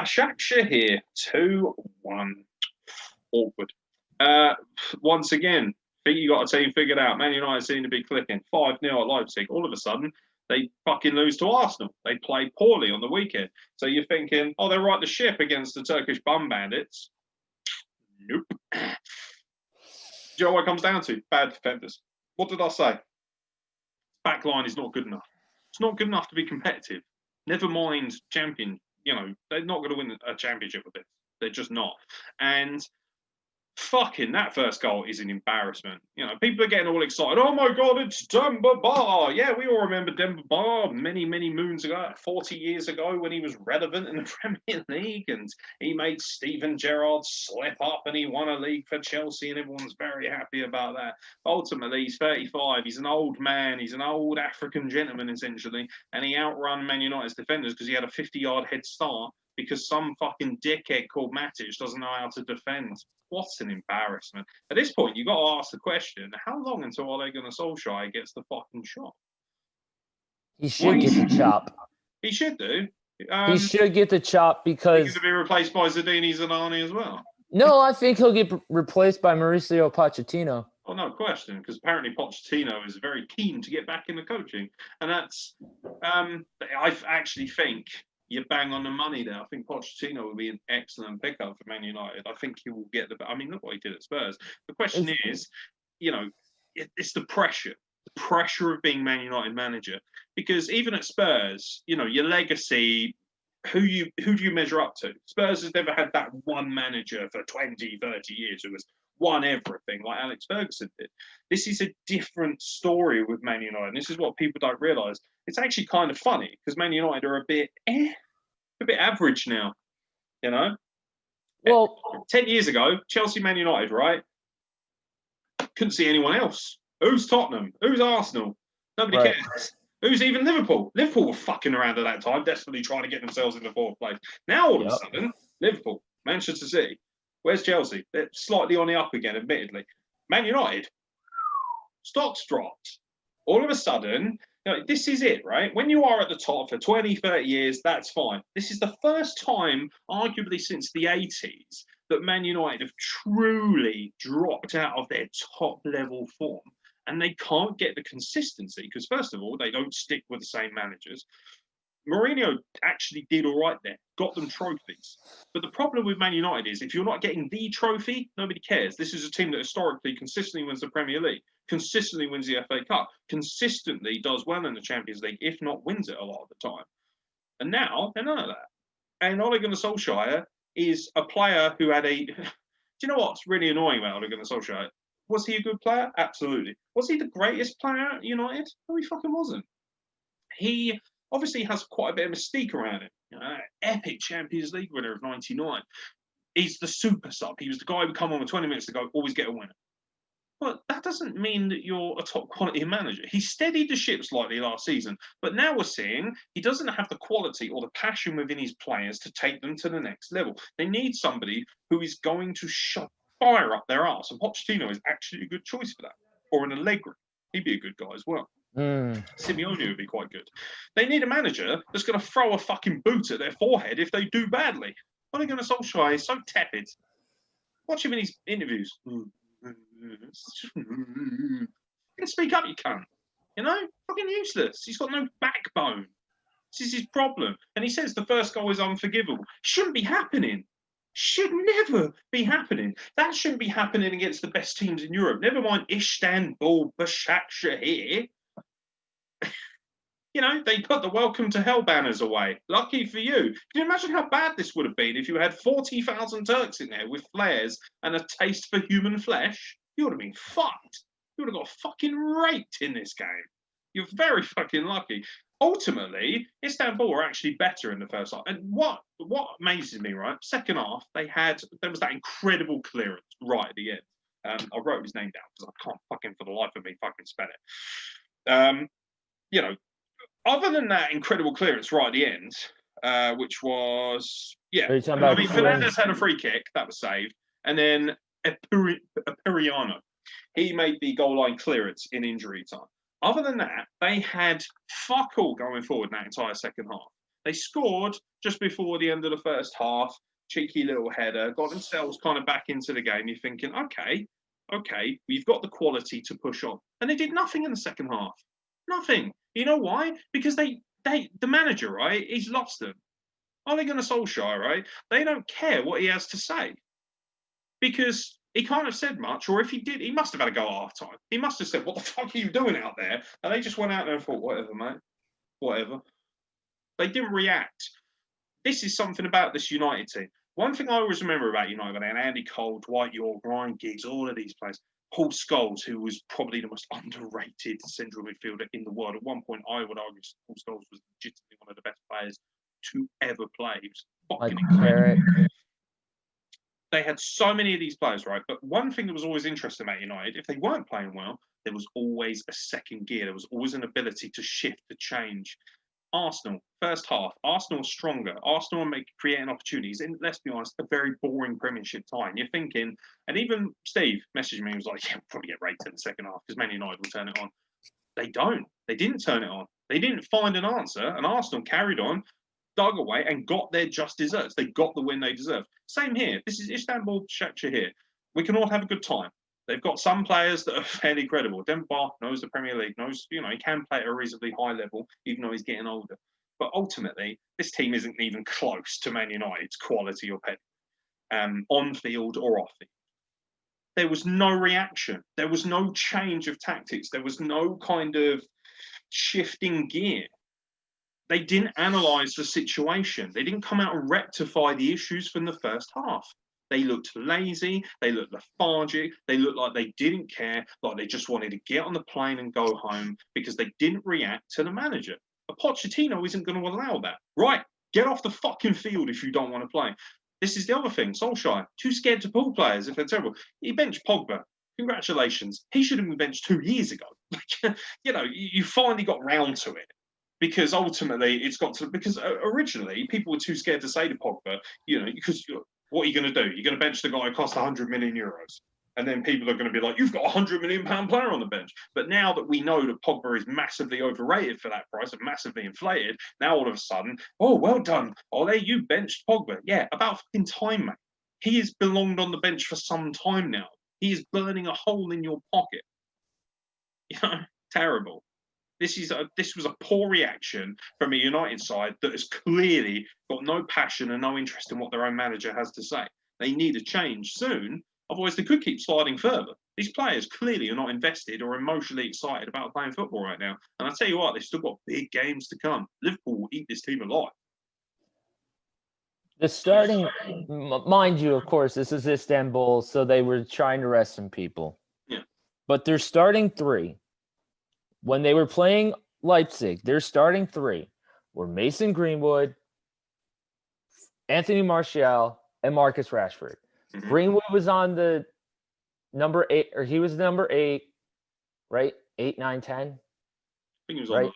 Basaksehir 2-1. Awkward. Once again, think you got a team figured out. Man United seem to be clicking 5-0 at Leipzig. All of a sudden, they fucking lose to Arsenal. They played poorly on the weekend. So you're thinking, oh, they're right the ship against the Turkish bum bandits. Nope. Do you know what it comes down to? Bad defenders. What did I say? Back line is not good enough. It's not good enough to be competitive. Never mind champion. You know, they're not going to win a championship with this. They're just not. And fucking that first goal is an embarrassment. You know, people are getting all excited. Oh my God, it's Demba Ba. Yeah, we all remember Demba Ba many, many moons ago, 40 years ago when he was relevant in the Premier League and he made Steven Gerrard slip up and he won a league for Chelsea and everyone's very happy about that. Ultimately, he's 35. He's an old man. He's an old African gentleman, essentially. And he outrun Man United's defenders because he had a 50-yard head start because some fucking dickhead called Matic doesn't know how to defend. What's an embarrassment. At this point, you've got to ask the question, how long until Ole Gunnar Solskjaer gets the fucking shot? He should get the chop. He should do. He should get the chop because... He's going to be replaced by Zidane Zidane as well. No, I think he'll get replaced by Mauricio Pochettino. Oh, no question, because apparently Pochettino is very keen to get back into coaching. And that's... I actually think... You're bang on the money there. I think Pochettino will be an excellent pickup for Man United. I think he will get the... I mean, look what he did at Spurs. The question is, you know, it's the pressure of being Man United manager. Because even at Spurs, you know, your legacy, who do you measure up to? Spurs has never had that one manager for 20, 30 years who has won everything like Alex Ferguson did. This is a different story with Man United. And this is what people don't realise. It's actually kind of funny because Man United are a bit average now, you know? Well, 10 years ago, Chelsea, Man United, right? Couldn't see anyone else. Who's Tottenham? Who's Arsenal? Nobody cares. Who's even Liverpool? Liverpool were fucking around at that time, desperately trying to get themselves in the fourth place. Now, all of a sudden, Liverpool, Manchester City. Where's Chelsea? They're slightly on the up again, admittedly. Man United, stocks dropped. All of a sudden, you know, this is it, right? When you are at the top for 20, 30 years, that's fine. This is the first time, arguably since the 80s, that Man United have truly dropped out of their top-level form. And they can't get the consistency because, first of all, they don't stick with the same managers. Mourinho actually did all right there, got them trophies. But the problem with Man United is if you're not getting the trophy, nobody cares. This is a team that historically consistently wins the Premier League, consistently wins the FA Cup, consistently does well in the Champions League, if not wins it a lot of the time. And now, they're none of that. And Ole Gunnar Solskjaer is a player who had a... Do you know what's really annoying about Ole Gunnar Solskjaer? Was he a good player? Absolutely. Was he the greatest player at United? No, he fucking wasn't. He... obviously has quite a bit of mystique around him. You know, epic Champions League winner of 99. He's the super sub. He was the guy who would come on with 20 minutes to go, always get a winner. But that doesn't mean that you're a top quality manager. He steadied the ship slightly last season, but now we're seeing he doesn't have the quality or the passion within his players to take them to the next level. They need somebody who is going to fire up their arse. And Pochettino is actually a good choice for that. Or an Allegri. He'd be a good guy as well. Simeone would be quite good. They need a manager that's going to throw a fucking boot at their forehead if they do badly. Ole Gunnar Solskjaer is so tepid. Watch him in his interviews. Speak up, you cunt. You know? Fucking useless. He's got no backbone. This is his problem. And he says the first goal is unforgivable. Shouldn't be happening. Should never be happening. That shouldn't be happening against the best teams in Europe. Never mind Istanbul, Basaksehir. You know, they put the welcome to hell banners away. Lucky for you. Can you imagine how bad this would have been if you had 40,000 Turks in there with flares and a taste for human flesh? You would have been fucked. You would have got fucking raped in this game. You're very fucking lucky. Ultimately, Istanbul were actually better in the first half. And what amazes me, right? Second half, there was that incredible clearance right at the end. I wrote his name down because I can't fucking for the life of me fucking spell it. You know, other than that incredible clearance right at the end, which was, Fernandes had a free kick, that was saved. And then Epiriano, he made the goal line clearance in injury time. Other than that, they had fuck all going forward in that entire second half. They scored just before the end of the first half. Cheeky little header, got themselves kind of back into the game. You're thinking, okay, we've got the quality to push on. And they did nothing in the second half. Nothing. You know why? Because the manager, right, he's lost them. Ole Gunnar Solskjaer, right? They don't care what he has to say. Because he can't have said much, or if he did, he must have had a go at half time. He must have said, "What the fuck are you doing out there?" And they just went out there and thought, "Whatever, mate, whatever." They didn't react. This is something about this United team. One thing I always remember about United, and Andy Cole, Dwight York, Ryan Giggs, all of these players. Paul Scholes, who was probably the most underrated central midfielder in the world. At one point, I would argue Paul Scholes was legitimately one of the best players to ever play. He was fucking incredible. They had so many of these players, right? But one thing that was always interesting about United, if they weren't playing well, there was always a second gear. There was always an ability to shift, to change. Arsenal, first half, Arsenal was stronger. Arsenal were creating opportunities. And let's be honest, a very boring Premiership tie. You're thinking, and even Steve messaged me, he was like, yeah, we'll probably get rated in the second half because Man United will turn it on. They don't. They didn't turn it on. They didn't find an answer, and Arsenal carried on, dug away, and got their just desserts. They got the win they deserved. Same here. This is Istanbul, Basaksehir. We can all have a good time. They've got some players that are fairly credible. Demba knows the Premier League, knows, he can play at a reasonably high level, even though he's getting older. But ultimately, this team isn't even close to Man United's quality or pedigree, on field or off field. There was no reaction. There was no change of tactics. There was no kind of shifting gear. They didn't analyse the situation. They didn't come out and rectify the issues from the first half. They looked lazy. They looked lethargic. They looked like they didn't care, like they just wanted to get on the plane and go home because they didn't react to the manager. But Pochettino isn't going to allow that. Right, get off the fucking field if you don't want to play. This is the other thing. Solskjaer, too scared to pull players if they're terrible. He benched Pogba. Congratulations. He should have been benched 2 years ago. You finally got round to it. Because ultimately, it's got to. Because originally, people were too scared to say to Pogba, because what are you going to do? You're going to bench the guy who cost 100 million euros, and then people are going to be like, "You've got a 100 million pound player on the bench." But now that we know that Pogba is massively overrated for that price and massively inflated, now all of a sudden, oh, well done, Ole, you benched Pogba. Yeah, about fucking time, mate. He has belonged on the bench for some time now. He is burning a hole in your pocket. Terrible. This was a poor reaction from a United side that has clearly got no passion and no interest in what their own manager has to say. They need a change soon, otherwise they could keep sliding further. These players clearly are not invested or emotionally excited about playing football right now. And I tell you what, they've still got big games to come. Liverpool will eat this team alive. The starting, mind you, of course, this is Istanbul, so they were trying to rest some people. Yeah. But their starting three, when they were playing Leipzig, their starting three were Mason Greenwood, Anthony Martial, and Marcus Rashford. Mm-hmm. Greenwood was on the number 8, or he was number 8, right? 8, 9, 10? I think he was right? on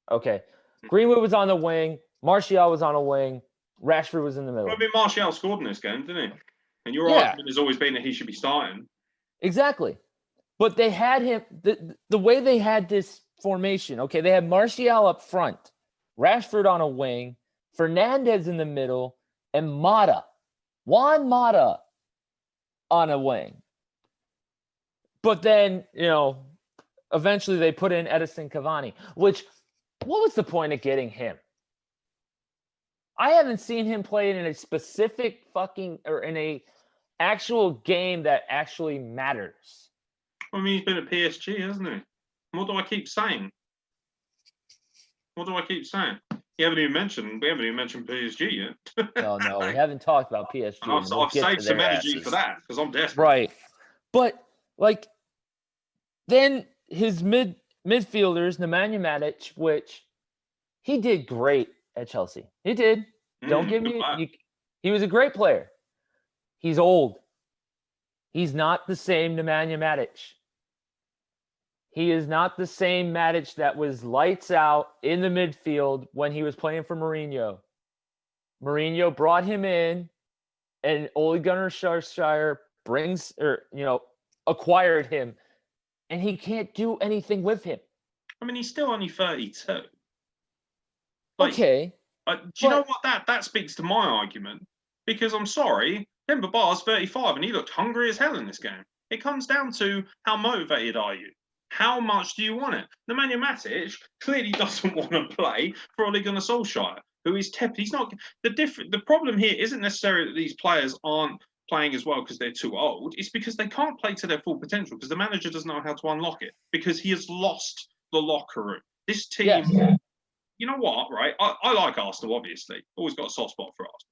that. Okay. Mm-hmm. Greenwood was on the wing. Martial was on a wing. Rashford was in the middle. Well, I mean, Martial scored in this game, didn't he? And your argument has always been that he should be starting. Exactly. But they had him, the way they had this formation, okay, they had Martial up front, Rashford on a wing, Fernandez in the middle, and Juan Mata on a wing. But then, eventually they put in Edison Cavani, which, what was the point of getting him? I haven't seen him play in a specific or in a actual game that actually matters. I mean, he's been at PSG, hasn't he? What do I keep saying? We haven't even mentioned PSG yet. No, we haven't talked about PSG. I've saved some energy for that because I'm desperate. Right. But, then his midfielders, Nemanja Matic, which he did great at Chelsea. He did. Don't give me... He was a great player. He's old. He's not the same Nemanja Matic. He is not the same Matic that was lights out in the midfield when he was playing for Mourinho. Mourinho brought him in, and Ole Gunnar Solskjaer acquired him, and he can't do anything with him. I mean, he's still only 32. Okay, Do you know what? That speaks to my argument. Because I'm sorry, Demba Ba's 35 and he looked hungry as hell in this game. It comes down to how motivated are you? How much do you want it? Nemanja Matic clearly doesn't want to play for Ole Gunnar Solskjaer, who is tepid. He's not the problem here isn't necessarily that these players aren't playing as well because they're too old. It's because they can't play to their full potential because the manager doesn't know how to unlock it because he has lost the locker room. This team, you know what, right? I like Arsenal, obviously. Always got a soft spot for Arsenal.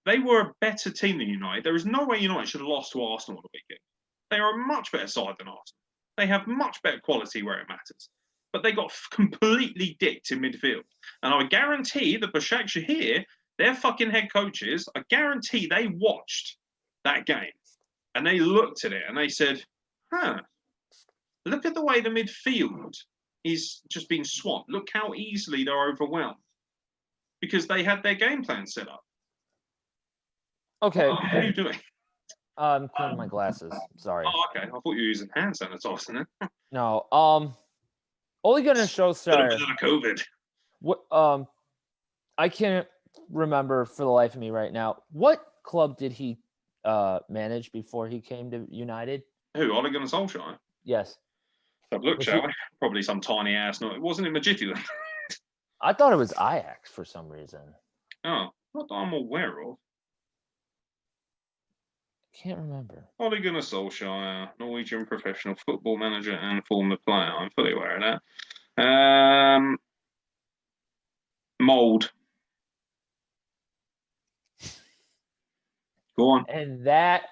They were a better team than United. There is no way United should have lost to Arsenal on the weekend. They are a much better side than Arsenal. They have much better quality where it matters. But they got completely dicked in midfield. And I guarantee that Basaksehir, their fucking head coaches, I guarantee they watched that game. And they looked at it and they said, look at the way the midfield is just being swamped. Look how easily they're overwhelmed. Because they had their game plan set up. Okay. What are you doing? I'm cleaning my glasses. Sorry. Oh, okay. I thought you were using hand sanitizer then. No. Ole Gunnar Solskjaer. COVID. What? I can't remember for the life of me right now. What club did he manage before he came to United? Who? Ole Gunnar Solskjaer? Yes. Have a look, shall we? Probably some tiny ass. No, it wasn't in Midtjylland. I thought it was Ajax for some reason. Oh, not that I'm aware of. Can't remember. Ole Gunnar Solskjaer, Norwegian professional football manager and former player. I'm fully aware of that. Mold. Go on. And that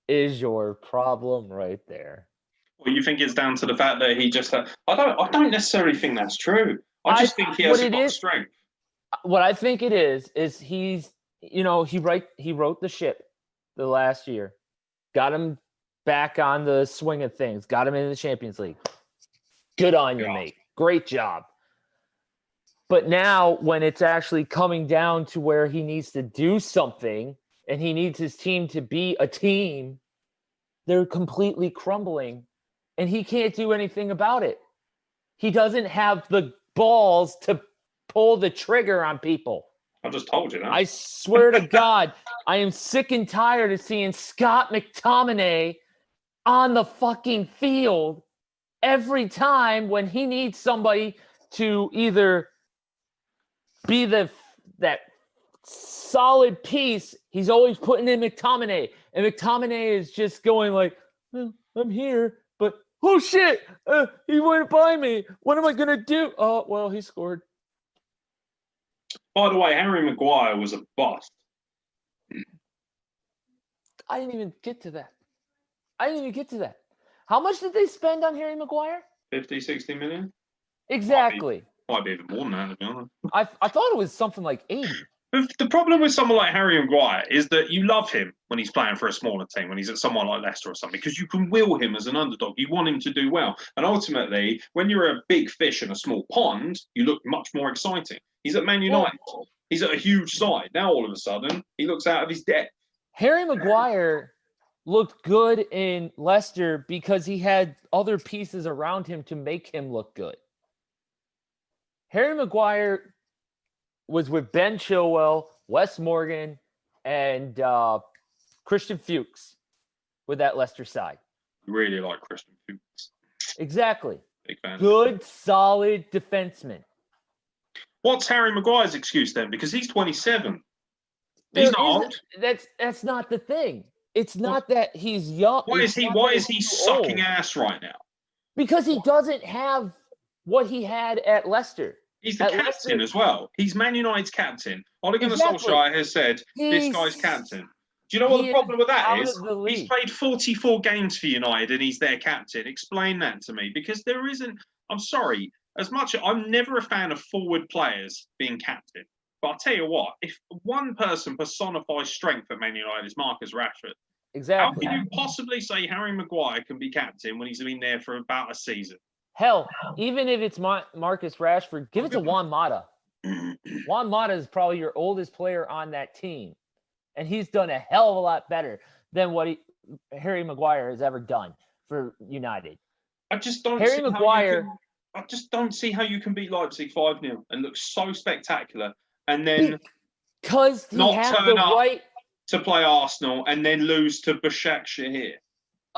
is your problem right there. Well, you think it's down to the fact that he just had... I don't necessarily think that's true. I just think he has a lot of strength. What I think it is he's, he wrote the ship the last year, got him back on the swing of things, got him in the Champions League. Good on you, mate. Great job. But now when it's actually coming down to where he needs to do something and he needs his team to be a team, they're completely crumbling and he can't do anything about it. He doesn't have the balls to pull the trigger on people. I just told you that. I swear to God, I am sick and tired of seeing Scott McTominay on the fucking field every time when he needs somebody to either be that solid piece. He's always putting in McTominay, and McTominay is just going like, I'm here, but oh shit, he went by me. What am I gonna do? Oh well, he scored. By the way, Harry Maguire was a bust. I didn't even get to that. How much did they spend on Harry Maguire? 50, 60 million? Exactly. Might be even more than that, to be honest. I thought it was something like 80. The problem with someone like Harry Maguire is that you love him when he's playing for a smaller team, when he's at someone like Leicester or something, because you can will him as an underdog. You want him to do well. And ultimately, when you're a big fish in a small pond, you look much more exciting. He's at Man United. He's at a huge side. Now, all of a sudden, he looks out of his depth. Harry Maguire looked good in Leicester because he had other pieces around him to make him look good. Harry Maguire was with Ben Chilwell, Wes Morgan, and Christian Fuchs with that Leicester side. Really like Christian Fuchs. Exactly. Big fan. Good, solid defenseman. What's Harry Maguire's excuse then? Because he's 27. He's not old. That's not the thing. It's not that he's young. Why is he sucking ass right now? Because he doesn't have what he had at Leicester. He's the captain as well. He's Man United's captain. Ole Gunnar Solskjaer has said, this guy's captain. Do you know what the problem with that is? He's played 44 games for United and he's their captain. Explain that to me. Because there isn't... I'm sorry. As much... I'm never a fan of forward players being captain. But I'll tell you what. If one person personifies strength at Man United is Marcus Rashford. Exactly. How can you possibly say Harry Maguire can be captain when he's been there for about a season? Hell, even if it's Marcus Rashford, give it to Juan Mata. Juan Mata is probably your oldest player on that team. And he's done a hell of a lot better than what Harry Maguire has ever done for United. I just don't Harry Maguire I just don't see how you can beat Leipzig 5-0 and look so spectacular and then because he not had turn the up right to play Arsenal and then lose to Basaksehir.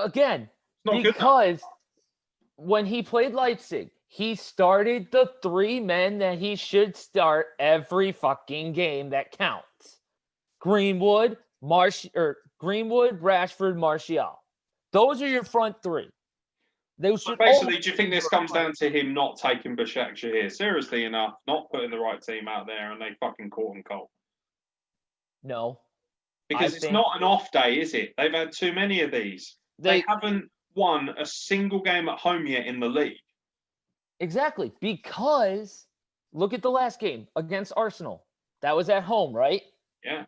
again. Not Because when he played Leipzig, he started the 3 men that he should start every fucking game that counts. Greenwood, Rashford, Martial. Those are your front 3. They should basically, do you think this comes down to him not taking Basaksehir seriously enough, not putting the right team out there, and they fucking caught him cold? No. Because it's not an off day, is it? They've had too many of these. They haven't won a single game at home yet in the league. Exactly. Because look at the last game against Arsenal. That was at home, right? Yeah.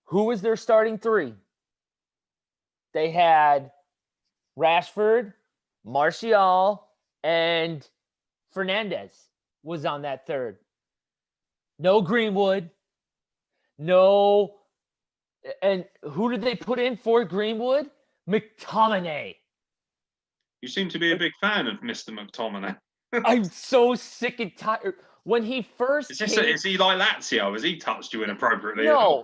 Who was their starting 3? They had Rashford, Martial, and Fernandes was on that third. No Greenwood. No. And who did they put in for Greenwood? McTominay. You seem to be a big fan of Mr. McTominay. I'm so sick and tired. When he first is he like Lazio? Has he touched you inappropriately? No.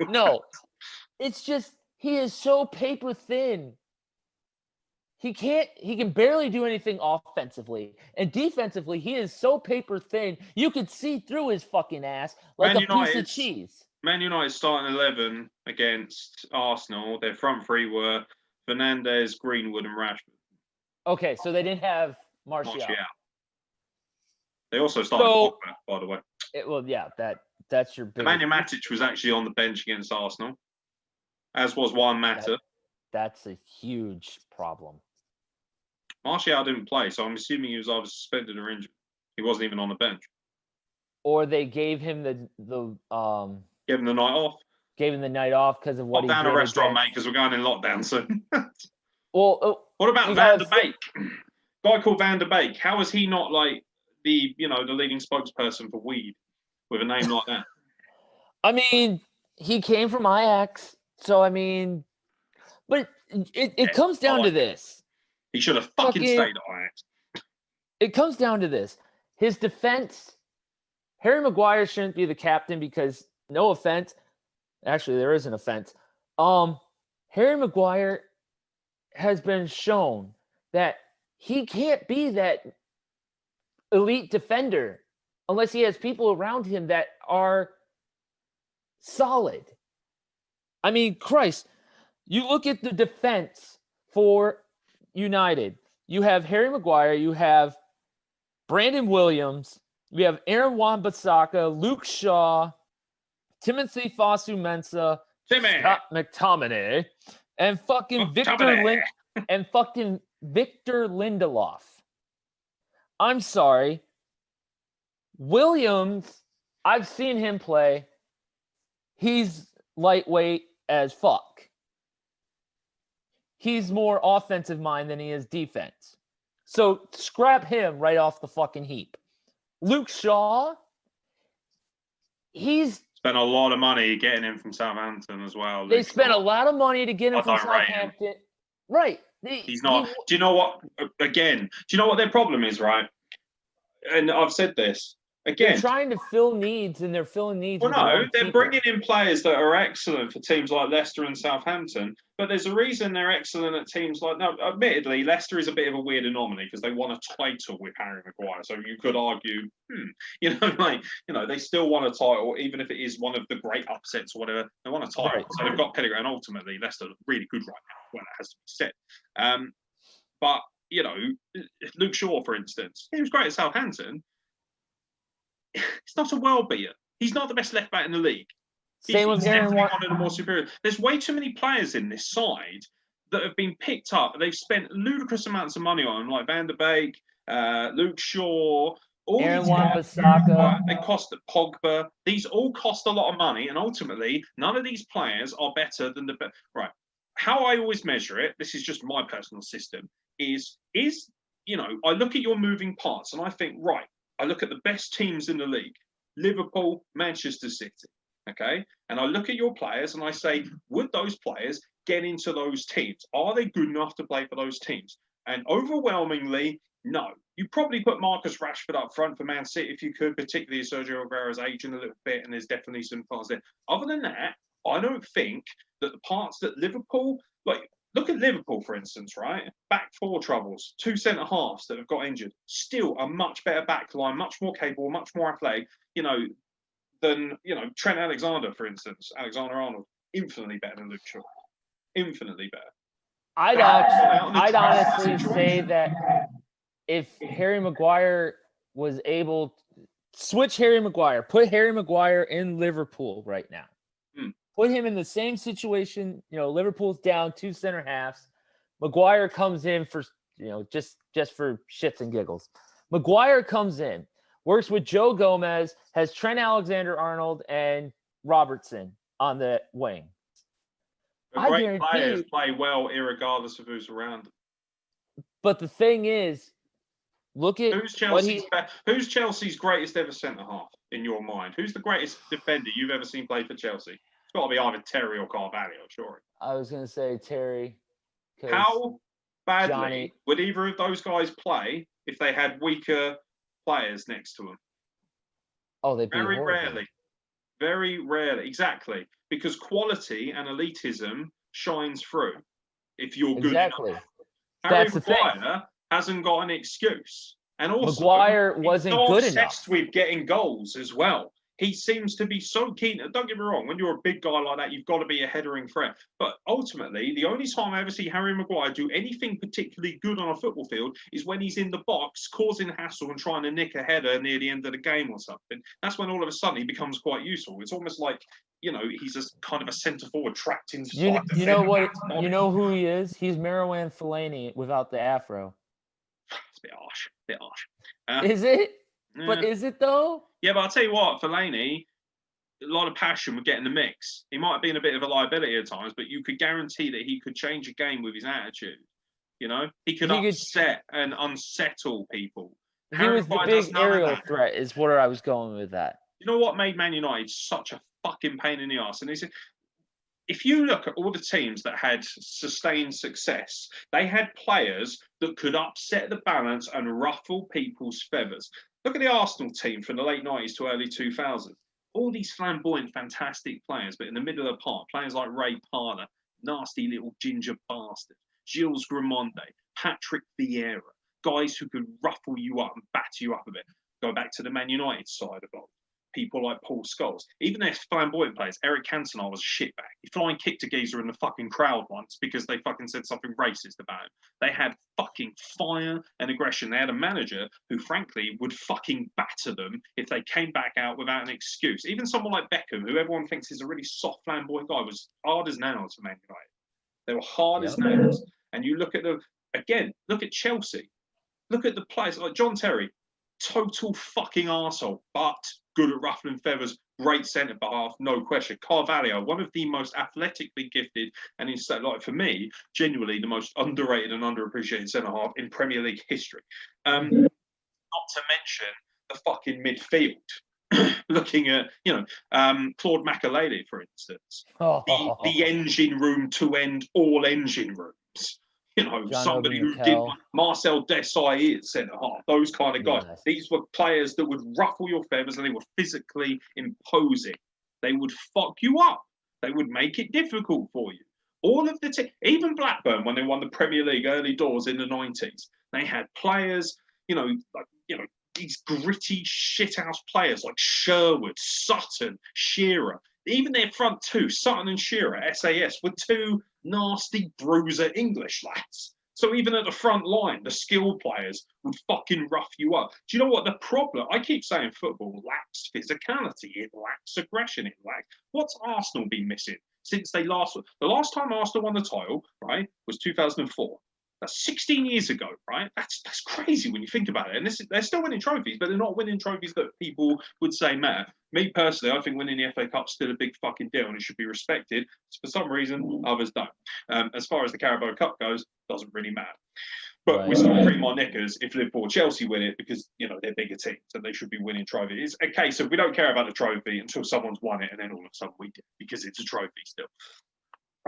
It's just he is so paper thin. He can barely do anything offensively. And defensively, he is so paper thin, you could see through his fucking ass like a piece of cheese. Man United starting 11 against Arsenal. Their front 3 were Fernandes, Greenwood, and Rashford. Okay, so they didn't have Martial. They also started Pogba, by the way. That's your big. Nemanja Matic was actually on the bench against Arsenal, as was Juan Mata. That's a huge problem. Martial didn't play, so I'm assuming he was either suspended or injured. He wasn't even on the bench. Or they gave him the Gave him the night off. Gave him the night off because of what he did. Down a restaurant, mate, because we're going in lockdown soon. Well, what about Van der Beek? Guy called Van der Beek. How is he not like the leading spokesperson for weed with a name like that? I mean, he came from Ajax, so I mean, but it comes down to this. He should have fucking stayed at Ajax. It comes down to this. His defense, Harry Maguire shouldn't be the captain because, no offense, actually there is an offense. Harry Maguire has been shown that he can't be that elite defender unless he has people around him that are solid. I mean, Christ, you look at the defense for United. You have Harry Maguire, you have Brandon Williams, you have Aaron Wan-Bissaka, Luke Shaw, Timothy Fosu-Mensah, Scott McTominay, and fucking Victor Lindelof. I'm sorry. Williams, I've seen him play. He's lightweight as fuck. He's more offensive mind than he is defense. So scrap him right off the fucking heap. Luke Shaw, he's spent a lot of money getting him from Southampton as well. They spent a lot of money to get him from Southampton. Right. He's not. Do you know what? Again, do you know what their problem is, right? And I've said this. Again, they're trying to fill needs, and they're filling needs. Well, no, they're bringing in players that are excellent for teams like Leicester and Southampton. But there's a reason they're excellent at teams like. Now, admittedly, Leicester is a bit of a weird anomaly because they won a title with Harry Maguire. So you could argue, they still won a title, even if it is one of the great upsets or whatever. They won a title, right. So they've got pedigree, and ultimately, Leicester are really good right now. Well, that has to be said. But Luke Shaw, for instance, he was great at Southampton. He's not a world beater. He's not the best left back in the league. Same with Aaron. One of the more superior. There's way too many players in this side that have been picked up. They've spent ludicrous amounts of money on them, like Van der Beek, Luke Shaw, Aaron Wan-Bissaka. They cost Pogba. These all cost a lot of money, and ultimately, none of these players are better than the best. Right. How I always measure it, this is just my personal system, is I look at your moving parts and I think, right, I look at the best teams in the league, Liverpool, Manchester City, okay? And I look at your players and I say, would those players get into those teams? Are they good enough to play for those teams? And overwhelmingly, No. You probably put Marcus Rashford up front for Man City if you could, particularly as Sergio Aguero's aging a little bit, and there's definitely some parts there. Other than that, I don't think that the parts that Liverpool, like, look at Liverpool, for instance, right? Back four troubles, 2 centre halves that have got injured. Still a much better back line, much more capable, much more athletic, than, Trent Alexander, for instance. Alexander-Arnold, infinitely better than Luke Shaw. Infinitely better. I'd honestly say that if Harry Maguire was able to switch Harry Maguire, put Harry Maguire in Liverpool right now. Put him in the same situation. Liverpool's down 2 center halves. Maguire comes in for, just for shits and giggles. Maguire comes in, works with Joe Gomez, has Trent Alexander-Arnold and Robertson on the wing. Great players play well, irregardless of who's around. But the thing is, look at who's Chelsea's greatest ever centre half in your mind? Who's the greatest defender you've ever seen play for Chelsea? It's got to be either Terry or Carvalho, sure. I was going to say Terry. How badly would either of those guys play if they had weaker players next to them? Oh, they'd be very horrible. rarely. Very rarely, exactly, because quality and elitism shines through if you're good enough. Harry Maguire hasn't got an excuse, and also Maguire wasn't good enough. Obsessed with getting goals as well. He seems to be so keen. Don't get me wrong, when you're a big guy like that, you've got to be a headering threat. But ultimately, the only time I ever see Harry Maguire do anything particularly good on a football field is when he's in the box, causing hassle and trying to nick a header near the end of the game or something. That's when all of a sudden he becomes quite useful. It's almost like, he's a kind of a centre forward trapped into. You know what? You know who he is? He's Marouane Fellaini without the afro. It's a bit harsh. Is it? But is it though? Yeah, but I'll tell you what, Fellaini, a lot of passion would get in the mix. He might have been a bit of a liability at times, but you could guarantee that he could change a game with his attitude. He could upset and unsettle people. He was the big aerial threat, is where I was going with that. You know what made Man United such a fucking pain in the arse? And if you look at all the teams that had sustained success, they had players that could upset the balance and ruffle people's feathers. Look at the Arsenal team from the late 90s to early 2000s. All these flamboyant, fantastic players, but in the middle of the park, players like Ray Parler, nasty little ginger bastard, Gilles Gramonde, Patrick Vieira, guys who could ruffle you up and batter you up a bit. Go back to the Man United side of it. People like Paul Scholes, even their flamboyant players. Eric Cantona was a shitbag. He flying kicked a geezer in the fucking crowd once because they fucking said something racist about him. They had fucking fire and aggression. They had a manager who, frankly, would fucking batter them if they came back out without an excuse. Even someone like Beckham, who everyone thinks is a really soft, flamboyant guy, was hard as nails for Man United. They were hard as nails. And you look at look at Chelsea. Look at the players like John Terry, total fucking arsehole, but good at ruffling feathers, great centre half, no question. Carvalho, one of the most athletically gifted, and instead, like for me, genuinely the most underrated and underappreciated centre half in Premier League history. Not to mention the fucking midfield. Looking at, Claude Makelele, for instance, the engine room to end all engine rooms. Somebody who did Marcel Desailly at centre half, those kind of guys. Yes. These were players that would ruffle your feathers and they were physically imposing. They would fuck you up. They would make it difficult for you. All of the even Blackburn, when they won the Premier League early doors in the 90s, they had players, these gritty shithouse players like Sherwood, Sutton, Shearer. Even their front two, Sutton and Shearer, SAS, were two nasty bruiser English lads. So even at the front line, the skilled players would fucking rough you up. Do you know what the problem? I keep saying football lacks physicality. It lacks aggression. It lacks. What's Arsenal been missing since the last time Arsenal won the title, right, was 2004. That's 16 years ago, right? That's crazy when you think about it. And they're still winning trophies, but they're not winning trophies that people would say matter. Me personally, I think winning the FA Cup's still a big fucking deal and it should be respected. For some reason, others don't. As far as the Carabao Cup goes, doesn't really matter. But we're still cream our knickers if Liverpool or Chelsea win it because, they're bigger teams and they should be winning trophies. It's a case of we don't care about the trophy until someone's won it and then all of a sudden we do because it's a trophy still.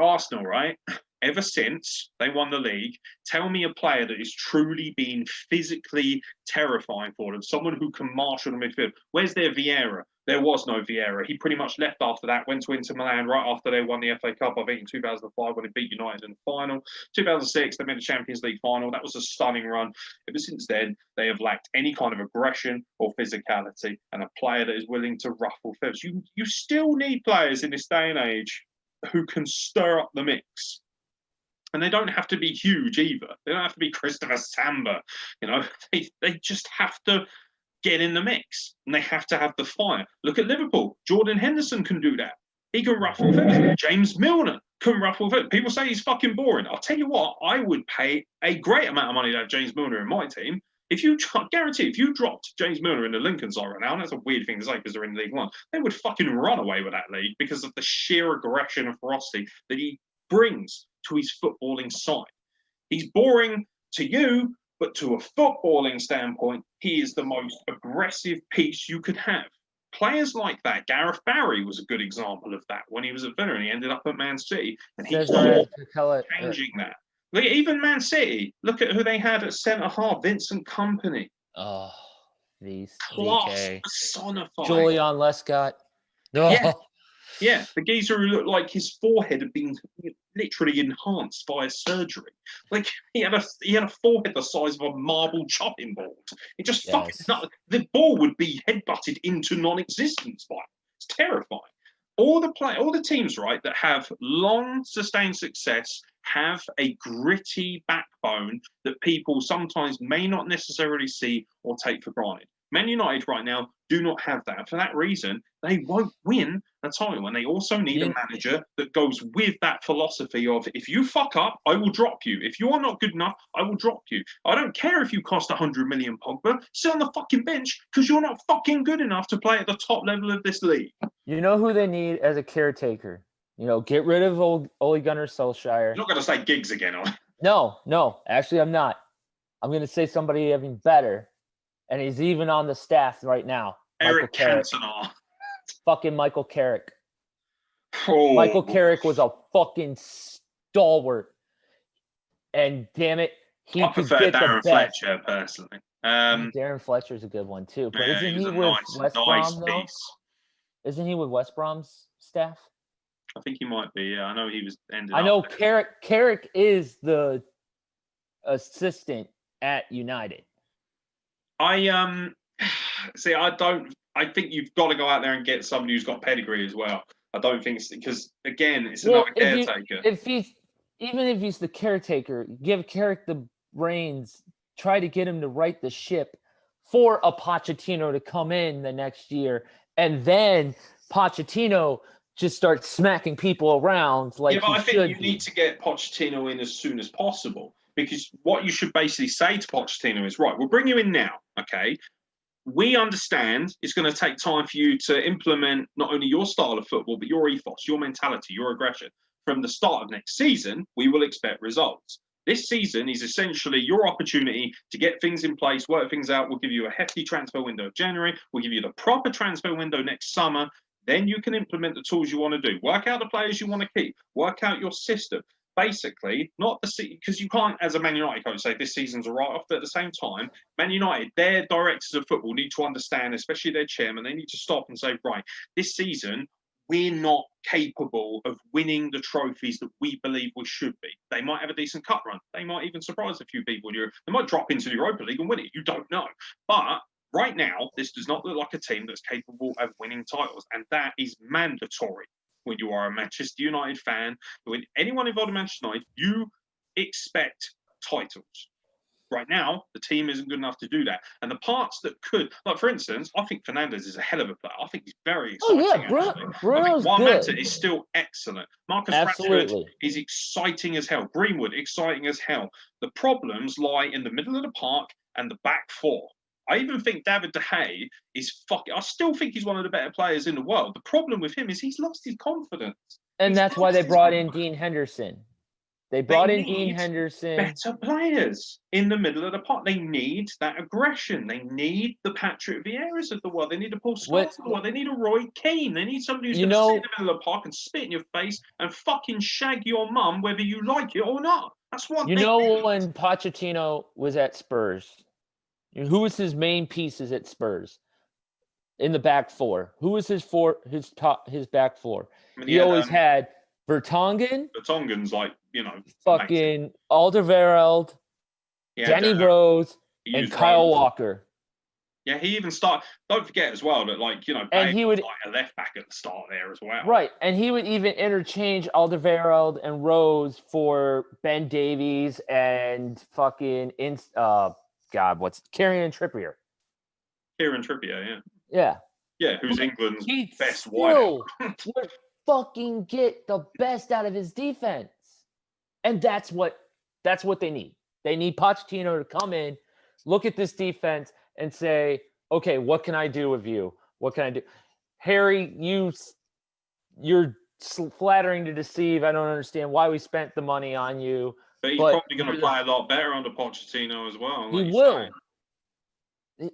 Arsenal, right? Ever since they won the league, tell me a player that has truly been physically terrifying for them, someone who can marshal the midfield. Where's their Vieira? There was no Vieira. He pretty much left after that, went to Inter Milan right after they won the FA Cup, I think in 2005 when they beat United in the final. 2006, they made the Champions League final. That was a stunning run. Ever since then, they have lacked any kind of aggression or physicality, and a player that is willing to ruffle feathers. You still need players in this day and age who can stir up the mix. And they don't have to be huge either. They don't have to be Christopher Samba. They just have to get in the mix. And they have to have the fire. Look at Liverpool. Jordan Henderson can do that. He can ruffle feathers. James Milner can ruffle feathers. People say he's fucking boring. I'll tell you what, I would pay a great amount of money to have James Milner in my team. If you dropped James Milner in the Lincoln side right now, and that's a weird thing to say because they're in League One, they would fucking run away with that league because of the sheer aggression and ferocity that he brings to his footballing side. He's boring to you, but to a footballing standpoint, he is the most aggressive piece you could have. Players like that, Gareth Barry was a good example of that when he was at Villa and he ended up at Man City, and he's changing that. Look, even Man City, look at who they had at centre-half, Vincent Kompany. Oh, these class personified. Julian Lescott. Oh. Yeah, the geezer who looked like his forehead had been literally enhanced by a surgery. Like he had a forehead the size of a marble chopping board. It just fucking the ball would be headbutted into non-existence by it. It's terrifying. All the teams, right, that have long sustained success have a gritty backbone that people sometimes may not necessarily see or take for granted. Man United right now do not have that. And for that reason, they won't win a title. And they also need a manager that goes with that philosophy of, if you fuck up, I will drop you. If you are not good enough, I will drop you. I don't care if you cost 100 million, Pogba. Sit on the fucking bench because you're not fucking good enough to play at the top level of this league. You know who they need as a caretaker? Get rid of Ole Gunnar Solskjaer. You're not going to say Giggs again, are you? No. Actually, I'm not. I'm going to say somebody even better. And he's even on the staff right now. Eric Cantona. Fucking Michael Carrick. Oh. Michael Carrick was a fucking stalwart. And damn it, he could get Darren the best. Fletcher, personally. Darren Fletcher's a good one, too. But isn't he with West Brom, though? Isn't he with West Brom's staff? I think he might be, yeah. I know he was ended I know up there. Carrick is the assistant at United. I think you've got to go out there and get somebody who's got pedigree as well. I don't think it's because again, it's another caretaker. If he's the caretaker, give Carrick the reins, try to get him to right the ship for a Pochettino to come in the next year, and then Pochettino just starts smacking people around like I think you need to get Pochettino in as soon as possible. Because what you should basically say to Pochettino is, right, we'll bring you in now, okay? We understand it's going to take time for you to implement not only your style of football, but your ethos, your mentality, your aggression. From the start of next season, we will expect results. This season is essentially your opportunity to get things in place, work things out. We'll give you a hefty transfer window of January. We'll give you the proper transfer window next summer. Then you can implement the tools you want to do. Work out the players you want to keep. Work out your system. Basically, not the because you can't, as a Man United coach, say this season's a write-off. But at the same time, Man United, their directors of football need to understand, especially their chairman, they need to stop and say, right, this season, we're not capable of winning the trophies that we believe we should be. They might have a decent cup run. They might even surprise a few people. They might drop into the Europa League and win it. You don't know. But right now, this does not look like a team that's capable of winning titles. And that is mandatory. When you are a Manchester United fan, when anyone involved in Manchester United, you expect titles. Right now, the team isn't good enough to do that. And the parts that could, like for instance, I think Fernandes is a hell of a player. I think he's very exciting. Oh, yeah, Bruno's I think good. Mata is still excellent. Marcus Absolutely. Rashford is exciting as hell. Greenwood, exciting as hell. The problems lie in the middle of the park and the back four. I even think David De Gea is I still think he's one of the better players in the world. The problem with him is he's lost his confidence. And that's why they brought in Dean Henderson. They brought in need Dean Henderson. better players in the middle of the park. They need that aggression. They need the Patrick Vieiras of the world. They need a Paul Scholes of the world. They need a Roy Keane. They need somebody who's going to sit in the middle of the park and spit in your face and fucking shag your mum, whether you like it or not. That's what you they know need. when Pochettino was at Spurs, who was his main pieces at Spurs? In the back four. Who was his back four? He always had Vertonghen. Vertonghen's like, fucking Alderweireld, Danny Rose, and Kyle Walker. Yeah, he even started. Don't forget as well that and he would like a left back at the start there as well. Right, and he would even interchange Alderweireld and Rose for Ben Davies and fucking Kieran Trippier. Kieran Trippier, yeah. Yeah. Yeah, who's England's best wideout. would fucking get the best out of his defense. And that's what they need. They need Pochettino to come in, look at this defense, and say, okay, what can I do with you? What can I do? Harry, you're flattering to deceive. I don't understand why we spent the money on you. But he's probably going to play a lot better under Pochettino as well. He will.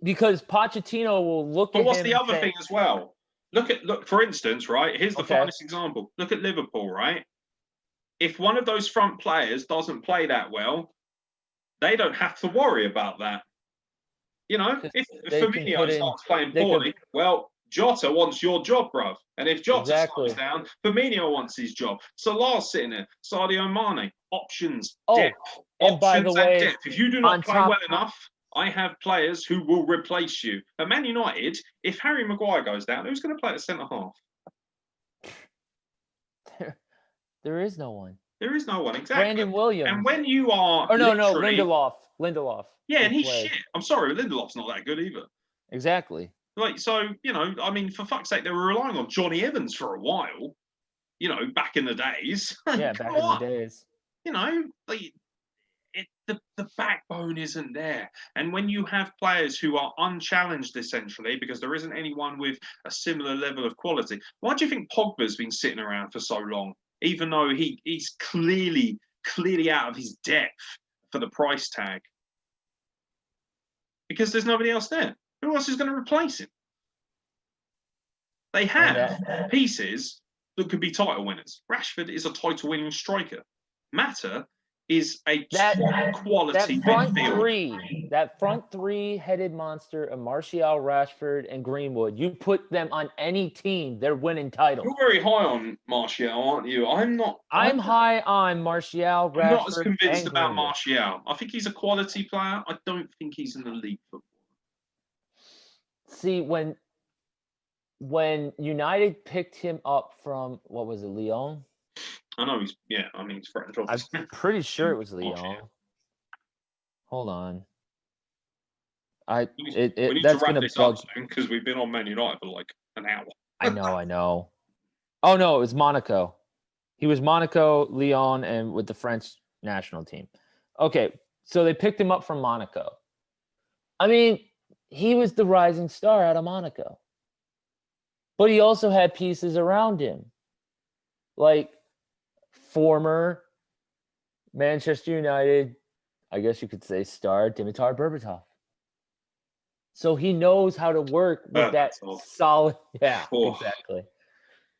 Because Pochettino will look at him. But what's the other thing as well? Look, for instance, right? Here's the finest example. Look at Liverpool, right? If one of those front players doesn't play that well, they don't have to worry about that. If Firmino starts playing poorly, well, Jota wants your job, bruv. And if Jota slows down, Firmino wants his job. Salah's sitting there. Sadio Mane. Options, depth. And by the way, depth. If you do not play well enough, I have players who will replace you. At Man United, if Harry Maguire goes down, who's going to play at centre half? There is no one. There is no one, exactly. Brandon Williams. And when you are Lindelof. Yeah, and he's shit. I'm sorry, Lindelof's not that good either. Exactly. For fuck's sake, they were relying on Johnny Evans for a while, back in the days. Yeah, back in the days. The backbone isn't there. And when you have players who are unchallenged, essentially, because there isn't anyone with a similar level of quality, why do you think Pogba's been sitting around for so long, even though he's clearly out of his depth for the price tag? Because there's nobody else there. Who else is going to replace him? They have pieces that could be title winners. Rashford is a title-winning striker. Mata is a quality midfield. That front three-headed monster of Martial, Rashford, and Greenwood. You put them on any team, they're winning titles. You're very high on Martial, aren't you? I'm not. I'm high on Martial, Rashford. I'm not as convinced about Martial. I think he's a quality player. I don't think he's an elite footballer. See, when United picked him up from, what was it, Lyon? I know he's French. I'm pretty sure it was Lyon. Hold on. We need to wrap this up soon because we've been on Man United for like an hour. I know. Oh no, it was Monaco. He was Monaco, Lyon, and with the French national team. Okay, so they picked him up from Monaco. I mean, he was the rising star out of Monaco. But he also had pieces around him. Like former Manchester United, I guess you could say, star Dimitar Berbatov. So he knows how to work with that solid. Yeah, exactly.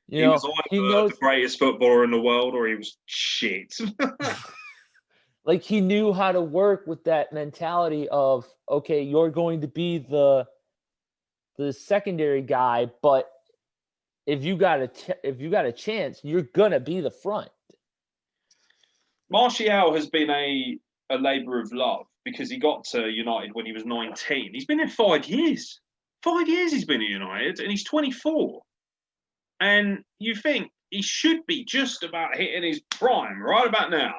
He was either the greatest footballer in the world or he was shit. Like he knew how to work with that mentality of, okay, you're going to be the secondary guy, but if you got a chance, you're gonna be the front. Martial has been a labour of love because he got to United when he was 19. He's been in 5 years. 5 years he's been at United, and he's 24. And you think he should be just about hitting his prime right about now.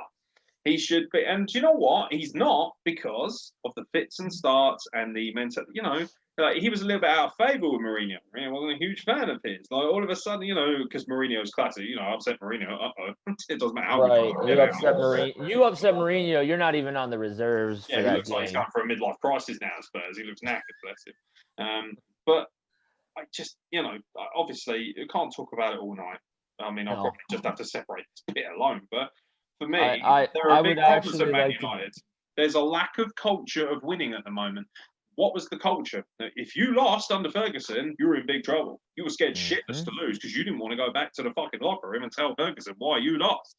He should be, and do you know what? He's not, because of the fits and starts and the mental. He was a little bit out of favour with Mourinho. I wasn't a huge fan of his. Like all of a sudden, because Mourinho's classic. Upset Mourinho. It doesn't matter how. Right, you upset Mourinho. You're not even on the reserves. Yeah, he looks like he's going for a midlife crisis now. Spurs. He looks knackered, bless him. But I just, obviously, you can't talk about it all night. I mean, I'll probably just have to separate this bit alone. But For me, I there are big would problems at actually Man like to. United. There's a lack of culture of winning at the moment. What was the culture? If you lost under Ferguson, you were in big trouble. You were scared shitless to lose because you didn't want to go back to the fucking locker room and tell Ferguson why you lost.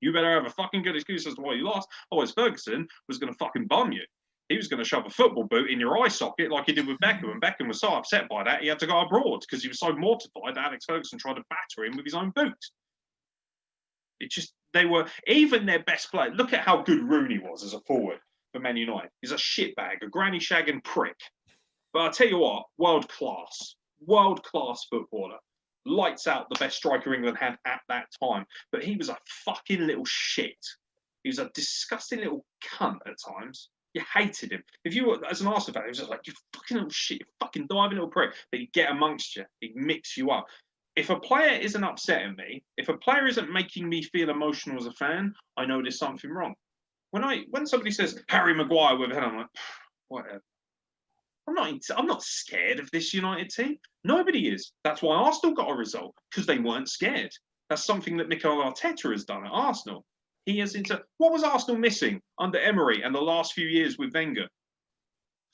You better have a fucking good excuse as to why you lost. Otherwise, Ferguson was going to fucking bomb you. He was going to shove a football boot in your eye socket like he did with Beckham. And Beckham was so upset by that, he had to go abroad because he was so mortified that Alex Ferguson tried to batter him with his own boot. It just, they were, even their best player. Look at how good Rooney was as a forward for Man United. He's a shitbag, a granny shagging prick. But I'll tell you what, world class footballer. Lights out, the best striker England had at that time. But he was a fucking little shit. He was a disgusting little cunt at times. You hated him. If you were, as an Arsenal fan, he was just like, you fucking little shit, you fucking diving little prick. But he'd get amongst you. He'd mix you up. If a player isn't upsetting me, if a player isn't making me feel emotional as a fan, I know there's something wrong. When somebody says Harry Maguire with a head, I'm like, whatever. I'm not scared of this United team. Nobody is. That's why Arsenal got a result, because they weren't scared. That's something that Mikel Arteta has done at Arsenal. He has what was Arsenal missing under Emery and the last few years with Wenger?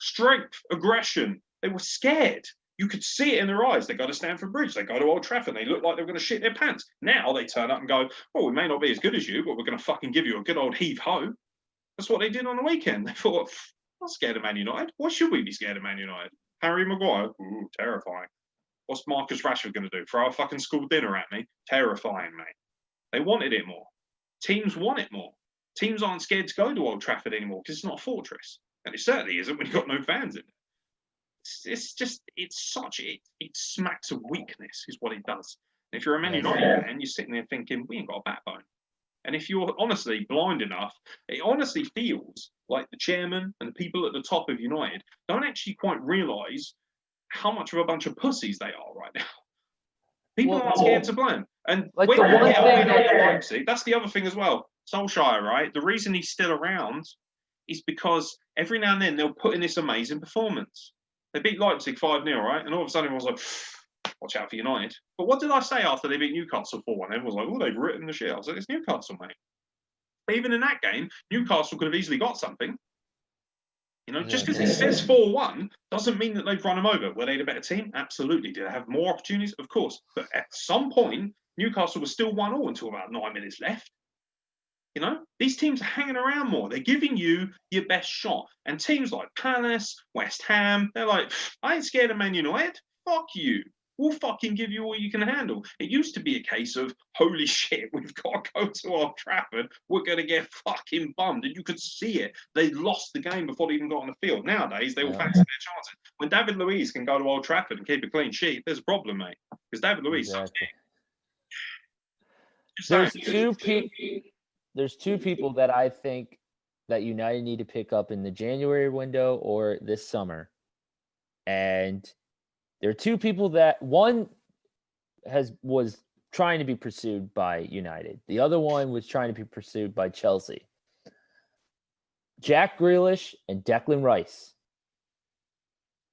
Strength, aggression. They were scared. You could see it in their eyes. They go to Stamford Bridge. They go to Old Trafford. They look like they're going to shit their pants. Now they turn up and go, well, we may not be as good as you, but we're going to fucking give you a good old heave-ho. That's what they did on the weekend. They thought, I'm not scared of Man United. Why should we be scared of Man United? Harry Maguire? Ooh, terrifying. What's Marcus Rashford going to do? Throw a fucking school dinner at me? Terrifying, mate. They wanted it more. Teams want it more. Teams aren't scared to go to Old Trafford anymore because it's not a fortress. And it certainly isn't when you've got no fans in it. It smacks of weakness is what it does. And if you're a Man United fan, you're sitting there thinking, we ain't got a backbone. And if you're honestly blind enough, it honestly feels like the chairman and the people at the top of United don't actually quite realise how much of a bunch of pussies they are right now. People aren't scared to blame. And like when the one thing Leipzig, that's the other thing as well. Solskjaer, right? The reason he's still around is because every now and then they'll put in this amazing performance. They beat Leipzig 5-0, right? And all of a sudden everyone's like, watch out for United. But what did I say after they beat Newcastle 4-1? Everyone was like, oh, they've written the shit. I was like, it's Newcastle, mate. But even in that game, Newcastle could have easily got something. You know, just because it says 4-1 doesn't mean that they've run them over. Were they the better team? Absolutely. Did they have more opportunities? Of course. But at some point, Newcastle was still 1-1 until about 9 minutes left. You know, these teams are hanging around more. They're giving you your best shot. And teams like Palace, West Ham, they're like, I ain't scared of Man United. Fuck you. We'll fucking give you all you can handle. It used to be a case of, holy shit, we've got to go to Old Trafford. We're going to get fucking bummed. And you could see it. They lost the game before they even got on the field. Nowadays, they all fancy their chances. When David Luiz can go to Old Trafford and keep a clean sheet, there's a problem, mate. Because David Luiz sucks. There's two people that I think that United need to pick up in the January window or this summer. And there are two people that one was trying to be pursued by United. The other one was trying to be pursued by Chelsea. Jack Grealish and Declan Rice.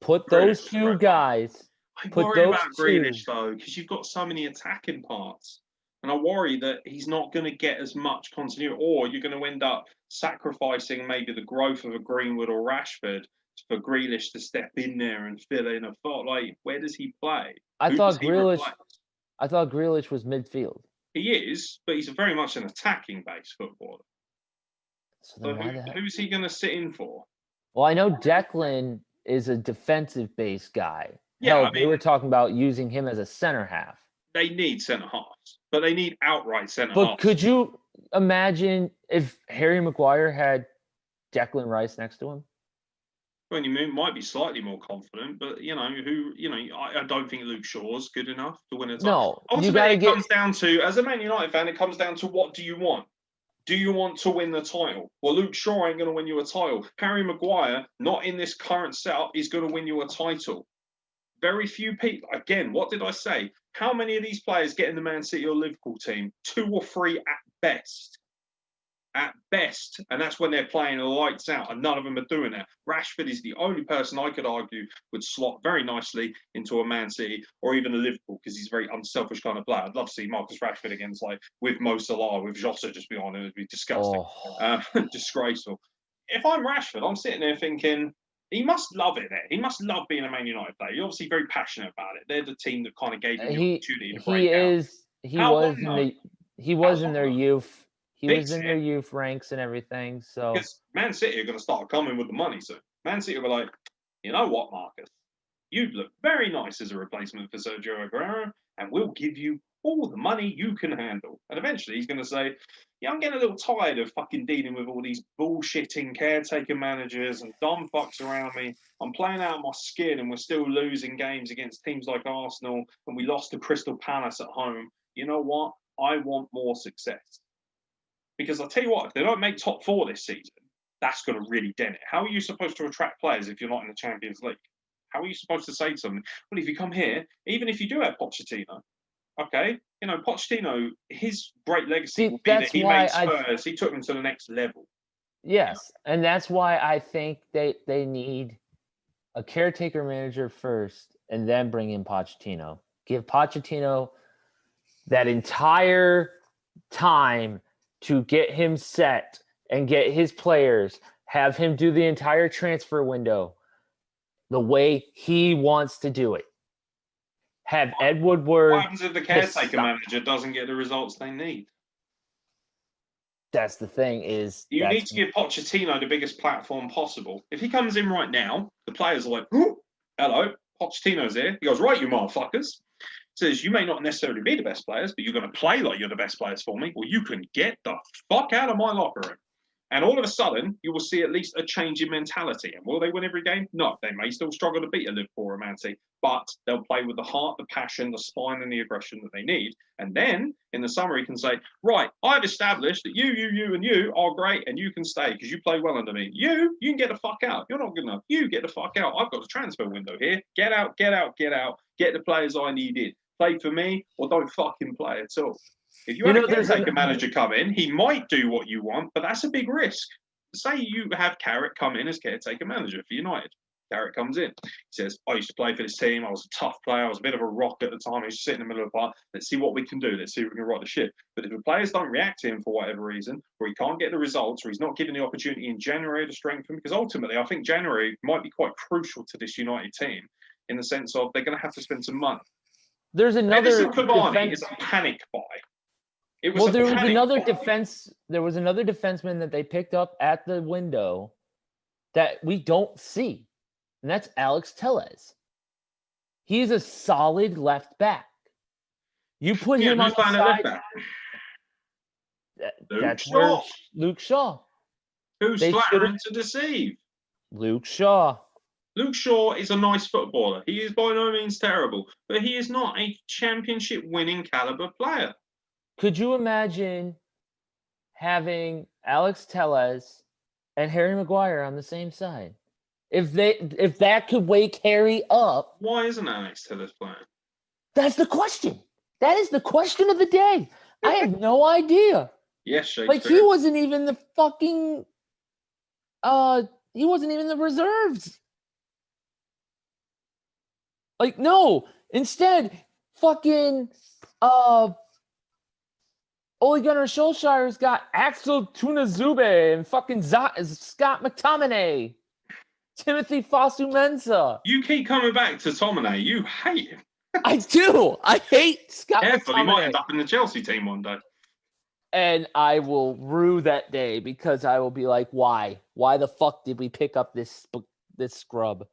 Put those two guys. I worry about Grealish, though, because you've got so many attacking parts. And I worry that he's not going to get as much continuity, or you're going to end up sacrificing maybe the growth of a Greenwood or Rashford for Grealish to step in there and fill in a spot. Like, where does he play? I thought Grealish was midfield. He is, but he's very much an attacking-based footballer. So who's he going to sit in for? Well, I know Declan is a defensive-based guy. Yeah, Hell, they were talking about using him as a center half. They need centre halves, but they need outright centre halves. But could you imagine if Harry Maguire had Declan Rice next to him? Well, you might be slightly more confident, but I don't think Luke Shaw's good enough to win a title. No, ultimately, it comes down to, as a Man United fan, it comes down to what do you want? Do you want to win the title? Well, Luke Shaw ain't going to win you a title. Harry Maguire, not in this current setup, is going to win you a title. Very few people. Again, what did I say? How many of these players get in the Man City or Liverpool team? 2 or 3 at best. at best, and that's when they're playing the lights out, and none of them are doing that. Rashford is the only person I could argue would slot very nicely into a Man City or even a Liverpool, because he's a very unselfish kind of player. I'd love to see Marcus Rashford against, like, with Mo Salah, with Jota just beyond it. It would be disgusting. Disgraceful. If I'm Rashford, I'm sitting there thinking, he must love it there. He must love being a Man United player. He's obviously very passionate about it. They're the team that kind of gave him the opportunity to break out. He was in their youth. He was in their it. youth ranks and everything. So Because Man City are going to start coming with the money soon. Man City will be like, you know what, Marcus? You'd look very nice as a replacement for Sergio Aguero, and we'll give you all the money you can handle. And eventually he's going to say, yeah, I'm getting a little tired of fucking dealing with all these bullshitting caretaker managers and dumb fucks around me. I'm playing out of my skin and we're still losing games against teams like Arsenal, and we lost to Crystal Palace at home. You know what? I want more success. Because I'll tell you what, if they don't make top 4 this season, that's going to really dent it. How are you supposed to attract players if you're not in the Champions League? How are you supposed to say to them, well, if you come here, even if you do have Pochettino, okay, you know, Pochettino, his great legacy will be that he made Spurs, he took them to the next level. Yes, and that's why I think they need a caretaker manager first and then bring in Pochettino. Give Pochettino that entire time to get him set and get his players, have him do the entire transfer window the way he wants to do it. Have Ed Woodward. What happens if the caretaker manager doesn't get the results they need? That's the thing is... You need to give Pochettino the biggest platform possible. If he comes in right now, the players are like, oh, hello, Pochettino's here. He goes, right, you motherfuckers. Says, you may not necessarily be the best players, but you're going to play like you're the best players for me, or you can get the fuck out of my locker room. And all of a sudden, you will see at least a change in mentality. And will they win every game? No, they may still struggle to beat a Liverpool or a Man City, but they'll play with the heart, the passion, the spine, and the aggression that they need. And then, in the summer, he can say, right, I've established that you, and you are great, and you can stay because you play well under me. You can get the fuck out. You're not good enough. You get the fuck out. I've got a transfer window here. Get out, get out, get out. Get the players I need in. Play for me or don't fucking play at all. If you have a caretaker manager come in, he might do what you want, but that's a big risk. Say you have Carrick come in as caretaker manager for United. Carrick comes in. He says, I used to play for this team. I was a tough player. I was a bit of a rock at the time. I used to sit in the middle of the park. Let's see what we can do. Let's see if we can right the ship. But if the players don't react to him for whatever reason, or he can't get the results, or he's not given the opportunity in January to strengthen, because ultimately I think January might be quite crucial to this United team in the sense of they're going to have to spend some money. There's another Cavani is a panic buy. There was another defenseman that they picked up at the window that we don't see, and that's Alex Tellez. He's a solid left back. You put him on the side. That's where Luke Shaw. Who's flattering to deceive? Luke Shaw. Luke Shaw is a nice footballer. He is by no means terrible, but he is not a championship-winning caliber player. Could you imagine having Alex Tellez and Harry Maguire on the same side? If that could wake Harry up. Why isn't Alex Tellez playing? That's the question. That is the question of the day. I have no idea. Yes, Shakespeare. Like, he wasn't even the fucking... he wasn't even the reserves. Like, no. Instead, fucking... Ole Gunnar Solskjaer's got Axel Tunazube and fucking Scott McTominay. Timothy Fosu-Mensah. You keep coming back to Tominay. You hate him. I do. I hate Scott Careful, McTominay. He might end up in the Chelsea team one day. And I will rue that day because I will be like, why? Why the fuck did we pick up this scrub?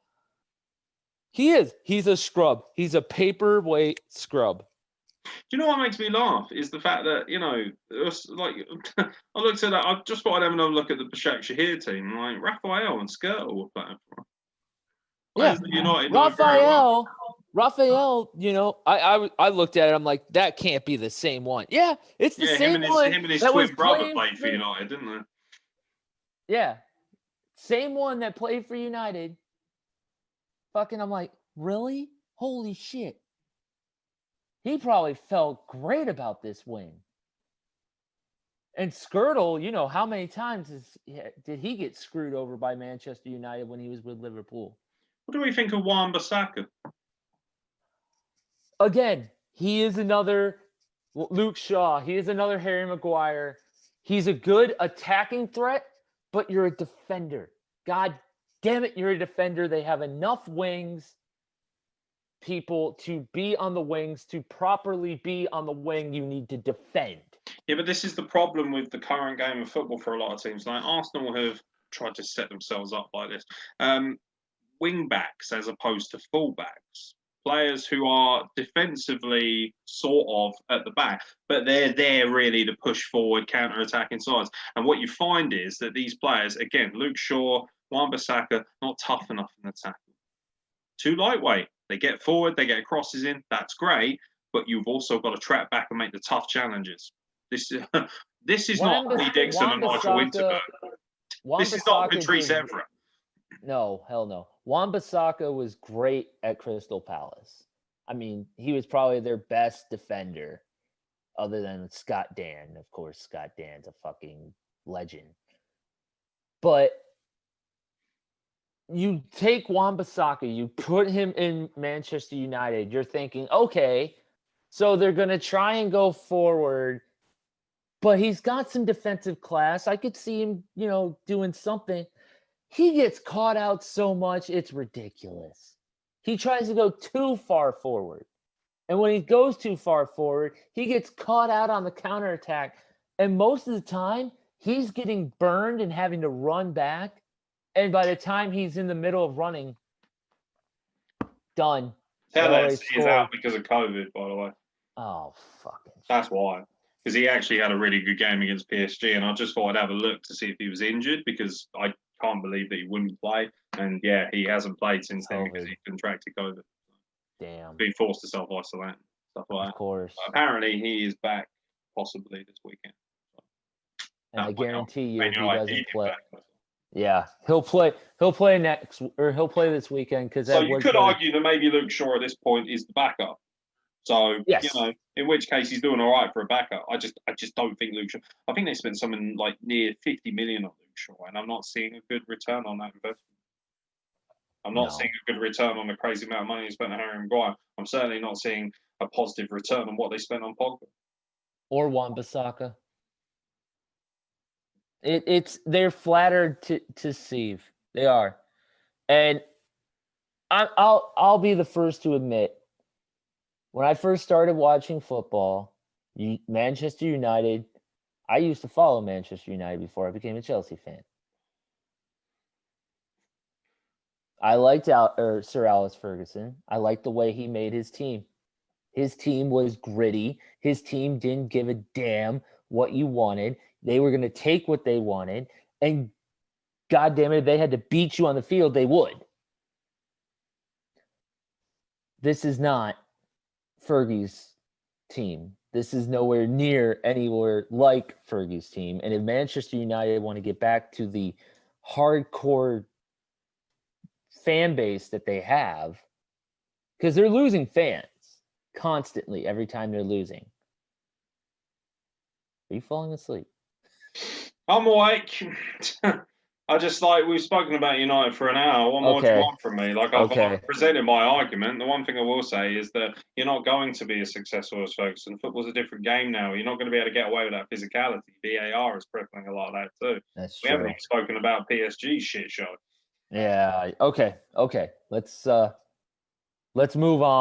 He's a scrub. He's a paperweight scrub. Do you know what makes me laugh is the fact that, you know, it was like I looked at that. I just thought I'd have another look at the Basaksehir team. Like Raphael and Skirtle were playing for him. Yeah, Raphael. You know, I looked at it. I'm like, that can't be the same one. Yeah, it's the same one. Him and his twin brother played for United, didn't they? Yeah, same one that played for United. Fucking, I'm like, really? Holy shit. He probably felt great about this win. And Skirtle, how many times did he get screwed over by Manchester United when he was with Liverpool? What do we think of Wan-Bissaka? Again, he is another Luke Shaw. He is another Harry Maguire. He's a good attacking threat, but you're a defender. God damn it, you're a defender. They have enough wings, people, to be on the wings. To properly be on the wing, you need to defend. Yeah, but this is the problem with the current game of football for a lot of teams. Like Arsenal have tried to set themselves up like this. Wing backs as opposed to fullbacks. Players who are defensively sort of at the back, but they're there really to push forward, counter-attacking sides. And what you find is that these players, again, Luke Shaw, Wan-Bissaka, not tough enough in the tackle. Too lightweight. They get forward, they get crosses in. That's great, but you've also got to track back and make the tough challenges. This is not Lee Dixon and Nigel Winterburn. This is not Patrice Evra. No, hell no. Wan-Bissaka was great at Crystal Palace. I mean, he was probably their best defender, other than Scott Dan. Of course, Scott Dan's a fucking legend. But you take Wan-Bissaka, you put him in Manchester United, you're thinking, okay, so they're going to try and go forward, but he's got some defensive class. I could see him, doing something. He gets caught out so much, it's ridiculous. He tries to go too far forward. And when he goes too far forward, he gets caught out on the counterattack. And most of the time, he's getting burned and having to run back. And by the time he's in the middle of running, done. Tellez is out because of COVID, by the way. Oh, fucking. That's why. Because he actually had a really good game against PSG. And I just thought I'd have a look to see if he was injured, because I can't believe that he wouldn't play. And yeah, he hasn't played since then because he contracted COVID. Damn. Being forced to self-isolate, stuff like that. Of course. But apparently, he is back possibly this weekend. And I guarantee you, he doesn't play. Yeah, he'll play he'll play this weekend, because. So you could argue that maybe Luke Shaw at this point is the backup. So yes. In which case he's doing all right for a backup. I just don't think Luke Shaw. I think they spent something like near 50 million on Luke Shaw, and I'm not seeing a good return on that investment. I'm not seeing a good return on the crazy amount of money they spent on Harry Maguire. I'm certainly not seeing a positive return on what they spent on Pogba or Wan-Bissaka. They're flattered to deceive. They are, and I'll be the first to admit, when I first started watching football, Manchester United, I used to follow Manchester United before I became a Chelsea fan. I liked Sir Alex Ferguson. I liked the way he made his team. His team was gritty. His team didn't give a damn what you wanted. They were going to take what they wanted, and God damn it, they had to beat you on the field, they would. This is not Fergie's team. This is nowhere near anywhere like Fergie's team. And if Manchester United want to get back to the hardcore fan base that they have, because they're losing fans constantly every time they're losing. Are you falling asleep? I'm awake. We've spoken about United for an hour. What more do you want from me? I've presented my argument. The one thing I will say is that you're not going to be as successful as Ferguson. Football's a different game now. You're not going to be able to get away with that physicality. VAR is crippling a lot of that too. That's we true. haven't even spoken about PSG's shit show. Yeah. Okay. Let's move on.